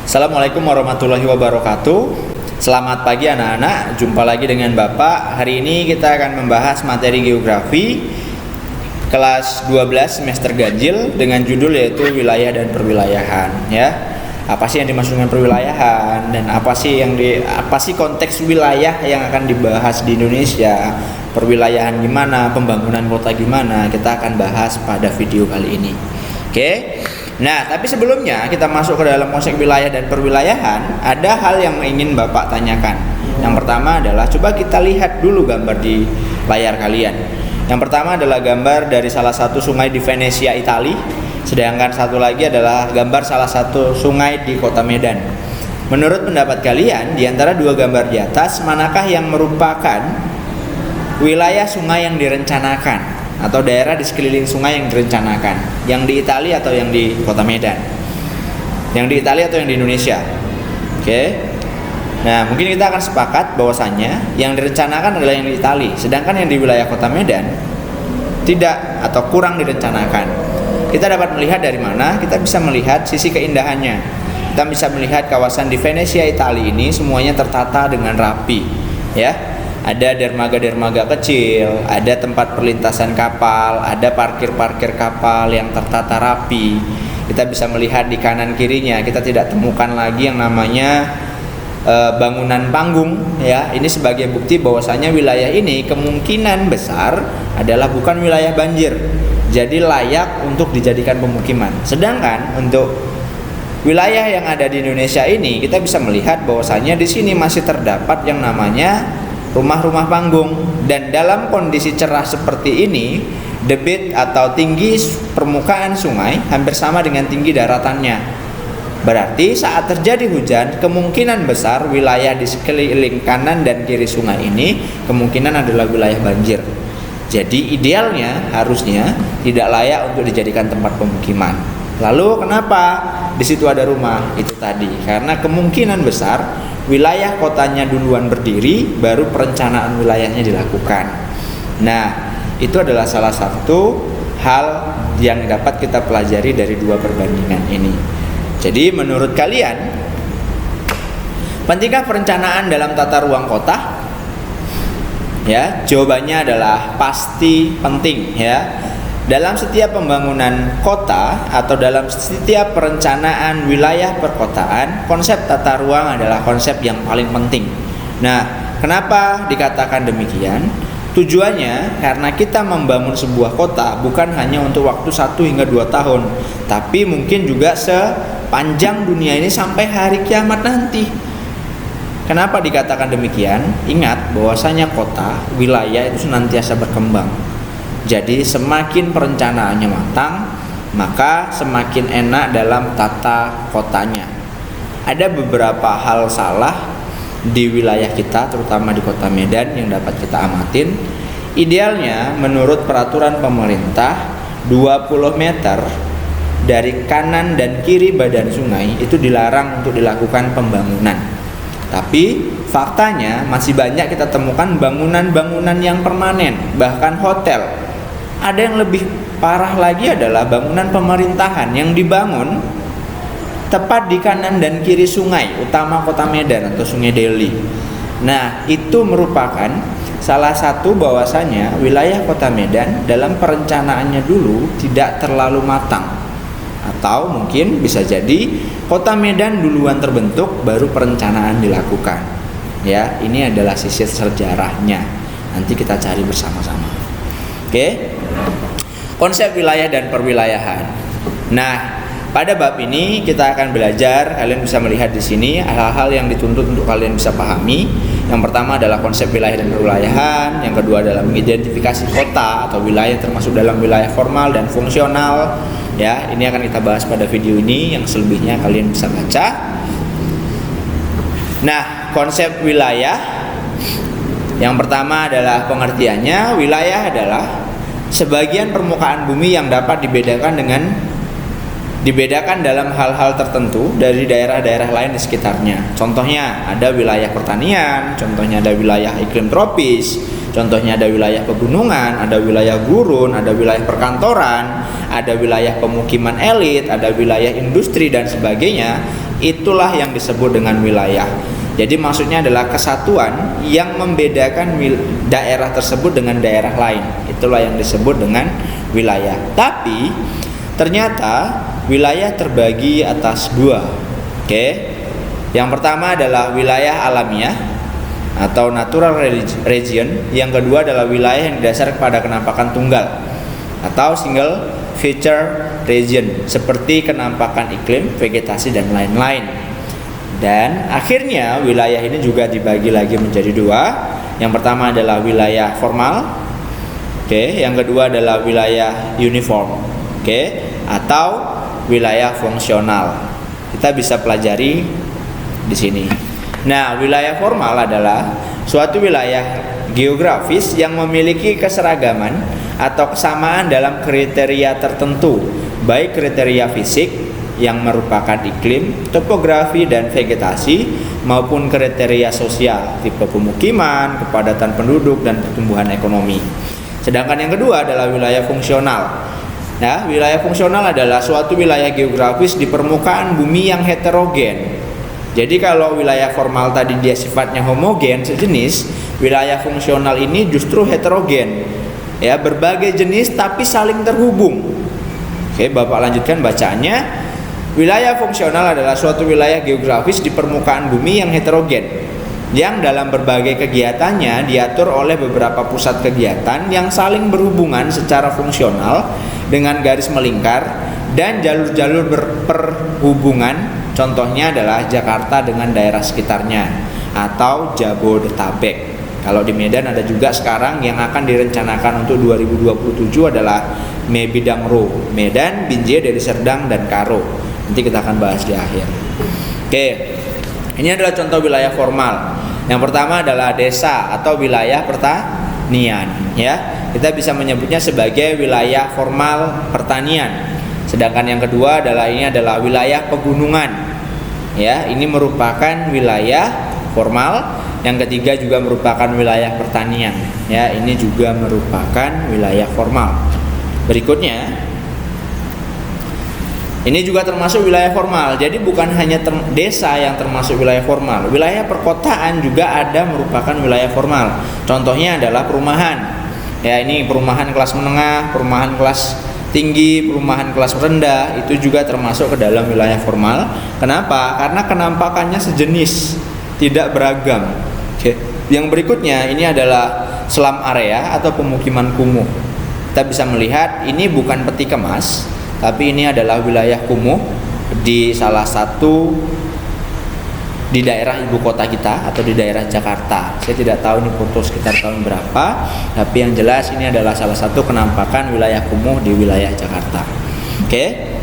Assalamualaikum warahmatullahi wabarakatuh. Selamat pagi anak-anak, jumpa lagi dengan Bapak. Hari ini kita akan membahas materi geografi kelas 12 semester ganjil dengan judul yaitu wilayah dan perwilayahan, ya. Apa sih yang dimaksud dengan perwilayahan dan apa sih konteks wilayah yang akan dibahas di Indonesia? Perwilayahan gimana, pembangunan kota gimana? Kita akan bahas pada video kali ini. Oke. Nah, tapi sebelumnya kita masuk ke dalam konsep wilayah dan perwilayahan, ada hal yang ingin Bapak tanyakan. Yang pertama adalah coba kita lihat dulu gambar di layar kalian. Yang pertama adalah gambar dari salah satu sungai di Venesia, Italia. Sedangkan satu lagi adalah gambar salah satu sungai di kota Medan. Menurut pendapat kalian, di antara dua gambar di atas, manakah yang merupakan wilayah sungai yang direncanakan atau daerah di sekeliling sungai yang direncanakan, yang di Italia atau yang di kota Medan, yang di Italia atau yang di Indonesia? Oke. Nah, mungkin kita akan sepakat bahwasannya yang direncanakan adalah yang di Italia, sedangkan yang di wilayah kota Medan tidak atau kurang direncanakan. Kita dapat melihat dari mana? Kita bisa melihat sisi keindahannya. Kita bisa melihat kawasan di Venesia, Italia ini semuanya tertata dengan rapi, ya. Ada dermaga-dermaga kecil, ada tempat perlintasan kapal, ada parkir-parkir kapal yang tertata rapi. Kita bisa melihat di kanan kirinya, kita tidak temukan lagi yang namanya bangunan panggung, ya. Ini sebagai bukti bahwasanya wilayah ini kemungkinan besar adalah bukan wilayah banjir, jadi layak untuk dijadikan pemukiman. Sedangkan untuk wilayah yang ada di Indonesia ini, kita bisa melihat bahwasanya di sini masih terdapat yang namanya rumah-rumah panggung, dan dalam kondisi cerah seperti ini, debit atau tinggi permukaan sungai hampir sama dengan tinggi daratannya. Berarti saat terjadi hujan, kemungkinan besar wilayah di sekeliling kanan dan kiri sungai ini kemungkinan adalah wilayah banjir. Jadi idealnya harusnya tidak layak untuk dijadikan tempat pemukiman. Lalu kenapa di situ ada rumah? Itu tadi karena kemungkinan besar wilayah kotanya duluan berdiri, baru perencanaan wilayahnya dilakukan. Nah, itu adalah salah satu hal yang dapat kita pelajari dari dua perbandingan ini. Jadi menurut kalian, pentingkah perencanaan dalam tata ruang kota? Ya, jawabannya adalah pasti penting, ya. Dalam setiap pembangunan kota atau dalam setiap perencanaan wilayah perkotaan, konsep tata ruang adalah konsep yang paling penting. Nah, kenapa dikatakan demikian? Tujuannya karena kita membangun sebuah kota bukan hanya untuk waktu 1 hingga 2 tahun, tapi mungkin juga sepanjang dunia ini sampai hari kiamat nanti. Kenapa dikatakan demikian? Ingat bahwasanya kota, wilayah itu senantiasa berkembang. Jadi semakin perencanaannya matang, maka semakin enak dalam tata kotanya. Ada beberapa hal salah di wilayah kita, terutama di kota Medan yang dapat kita amatin. Idealnya menurut peraturan pemerintah 20 meter dari kanan dan kiri badan sungai itu dilarang untuk dilakukan pembangunan. Tapi faktanya masih banyak kita temukan bangunan-bangunan yang permanen, bahkan hotel. Ada yang lebih parah lagi adalah bangunan pemerintahan yang dibangun tepat di kanan dan kiri sungai utama kota Medan atau Sungai Deli. Nah, itu merupakan salah satu bahwasanya wilayah kota Medan dalam perencanaannya dulu tidak terlalu matang. Atau mungkin bisa jadi kota Medan duluan terbentuk baru perencanaan dilakukan. Ya, ini adalah sisi sejarahnya. Nanti kita cari bersama-sama. Oke. Konsep wilayah dan perwilayahan. Nah, pada bab ini kita akan belajar, kalian bisa melihat di sini hal-hal yang dituntut untuk kalian bisa pahami. Yang pertama adalah konsep wilayah dan perwilayahan, yang kedua adalah mengidentifikasi kota atau wilayah termasuk dalam wilayah formal dan fungsional. Ya, ini akan kita bahas pada video ini, yang selebihnya kalian bisa baca. Nah, konsep wilayah yang pertama adalah pengertiannya, wilayah adalah sebagian permukaan bumi yang dapat dibedakan dalam hal-hal tertentu dari daerah-daerah lain di sekitarnya. Contohnya ada wilayah pertanian, contohnya ada wilayah iklim tropis, contohnya ada wilayah pegunungan, ada wilayah gurun, ada wilayah perkantoran, ada wilayah pemukiman elit, ada wilayah industri dan sebagainya. itulah yang disebut dengan wilayah. Jadi maksudnya adalah kesatuan yang membedakan daerah tersebut dengan daerah lain. Itulah yang disebut dengan wilayah. Tapi ternyata wilayah terbagi atas dua. Oke. Yang pertama adalah wilayah alamiah atau natural region. Yang kedua adalah wilayah yang didasarkan pada kenampakan tunggal atau single feature region, seperti kenampakan iklim, vegetasi, dan lain-lain. Dan akhirnya wilayah ini juga dibagi lagi menjadi dua. Yang pertama adalah wilayah formal, yang kedua adalah wilayah uniform, atau wilayah fungsional. Kita bisa pelajari di sini. Nah, wilayah formal adalah suatu wilayah geografis yang memiliki keseragaman atau kesamaan dalam kriteria tertentu, baik kriteria fisik yang merupakan iklim, topografi, dan vegetasi, maupun kriteria sosial, tipe pemukiman, kepadatan penduduk, dan pertumbuhan ekonomi. Sedangkan yang kedua adalah wilayah fungsional. Nah, wilayah fungsional adalah suatu wilayah geografis di permukaan bumi yang heterogen. Jadi kalau wilayah formal tadi dia sifatnya homogen, sejenis, wilayah fungsional ini justru heterogen. Ya, berbagai jenis tapi saling terhubung. Oke, Bapak lanjutkan bacaannya. Wilayah fungsional adalah suatu wilayah geografis di permukaan bumi yang heterogen, yang dalam berbagai kegiatannya diatur oleh beberapa pusat kegiatan yang saling berhubungan secara fungsional dengan garis melingkar dan jalur-jalur perhubungan. Contohnya adalah Jakarta dengan daerah sekitarnya atau Jabodetabek. Kalau di Medan ada juga sekarang yang akan direncanakan untuk 2027 adalah Mebidangro, Medan, Binjai, Deli Serdang, dan Karo. Nanti kita akan bahas di akhir. Oke, ini adalah contoh wilayah formal. Yang pertama adalah desa atau wilayah pertanian. Ya, kita bisa menyebutnya sebagai wilayah formal pertanian. Sedangkan yang kedua adalah wilayah pegunungan. Ya, ini merupakan wilayah formal. Yang ketiga juga merupakan wilayah pertanian. Ya, ini juga merupakan wilayah formal. Berikutnya, ini juga termasuk wilayah formal. Jadi bukan hanya desa yang termasuk wilayah formal. Wilayah perkotaan juga ada merupakan wilayah formal. Contohnya adalah perumahan. Ya, ini perumahan kelas menengah, perumahan kelas tinggi, perumahan kelas rendah, itu juga termasuk ke dalam wilayah formal. Kenapa? Karena kenampakannya sejenis, tidak beragam. Oke. Yang berikutnya ini adalah slum area atau pemukiman kumuh. Kita bisa melihat ini bukan peti kemas, tapi ini adalah wilayah kumuh di salah satu di daerah ibu kota kita atau di daerah Jakarta. Saya tidak tahu ini foto sekitar tahun berapa, tapi yang jelas ini adalah salah satu penampakan wilayah kumuh di wilayah Jakarta. Oke.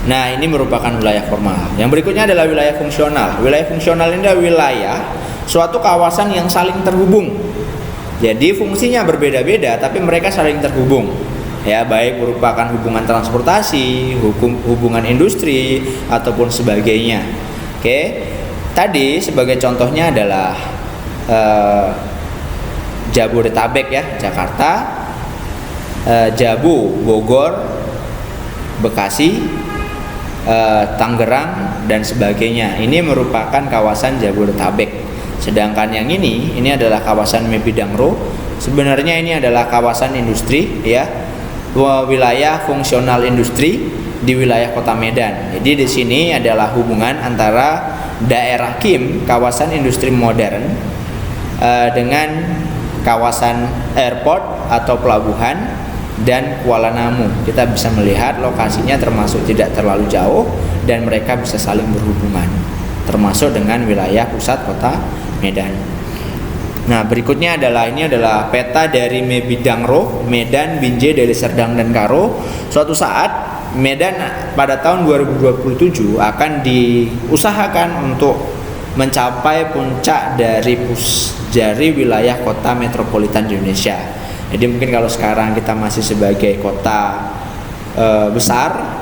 Nah, ini merupakan wilayah formal. Yang berikutnya adalah wilayah fungsional. Wilayah fungsional ini adalah wilayah suatu kawasan yang saling terhubung. Jadi fungsinya berbeda-beda tapi mereka saling terhubung. Ya, baik merupakan hubungan transportasi, hubungan industri ataupun sebagainya. Oke. Tadi sebagai contohnya adalah Jabodetabek ya, Jakarta, Jabu, Bogor, Bekasi, Tangerang, dan sebagainya. Ini merupakan kawasan Jabodetabek. Sedangkan yang ini adalah kawasan Mebidangro. Sebenarnya ini adalah kawasan industri ya, wilayah fungsional industri di wilayah Kota Medan. Jadi di sini adalah hubungan antara daerah Kim, kawasan industri modern, dengan kawasan airport atau pelabuhan dan Kuala Namu. Kita bisa melihat lokasinya termasuk tidak terlalu jauh dan mereka bisa saling berhubungan, termasuk dengan wilayah pusat Kota Medan. Nah, berikutnya adalah peta dari Mebidangro, Medan, Binjai, Deli Serdang, dan Karo. Suatu saat Medan pada tahun 2027 akan diusahakan untuk mencapai puncak dari wilayah kota metropolitan di Indonesia. Jadi mungkin kalau sekarang kita masih sebagai kota besar,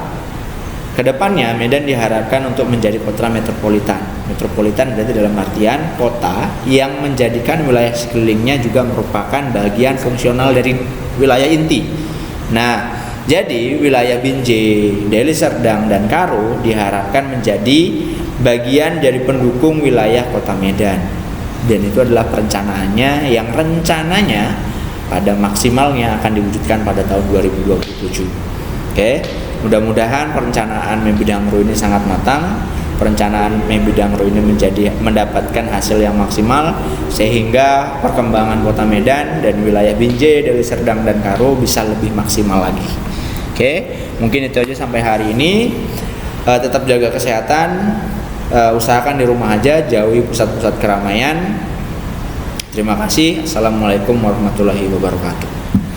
kedepannya Medan diharapkan untuk menjadi kota metropolitan. Metropolitan berarti dalam artian kota yang menjadikan wilayah sekelilingnya juga merupakan bagian fungsional dari wilayah inti. Nah, Jadi wilayah Binjai, Deli Serdang, dan Karo diharapkan menjadi bagian dari pendukung wilayah Kota Medan. Dan itu adalah perencanaannya yang rencananya pada maksimalnya akan diwujudkan pada tahun 2027. Oke, mudah-mudahan perencanaan Membidangro ini sangat matang. Perencanaan Membidangro ini mendapatkan hasil yang maksimal sehingga perkembangan Kota Medan dan wilayah Binjai, Deli Serdang, dan Karo bisa lebih maksimal lagi. Oke, mungkin itu aja sampai hari ini. Tetap jaga kesehatan, usahakan di rumah aja, jauhi pusat-pusat keramaian. Terima kasih. Assalamualaikum warahmatullahi wabarakatuh.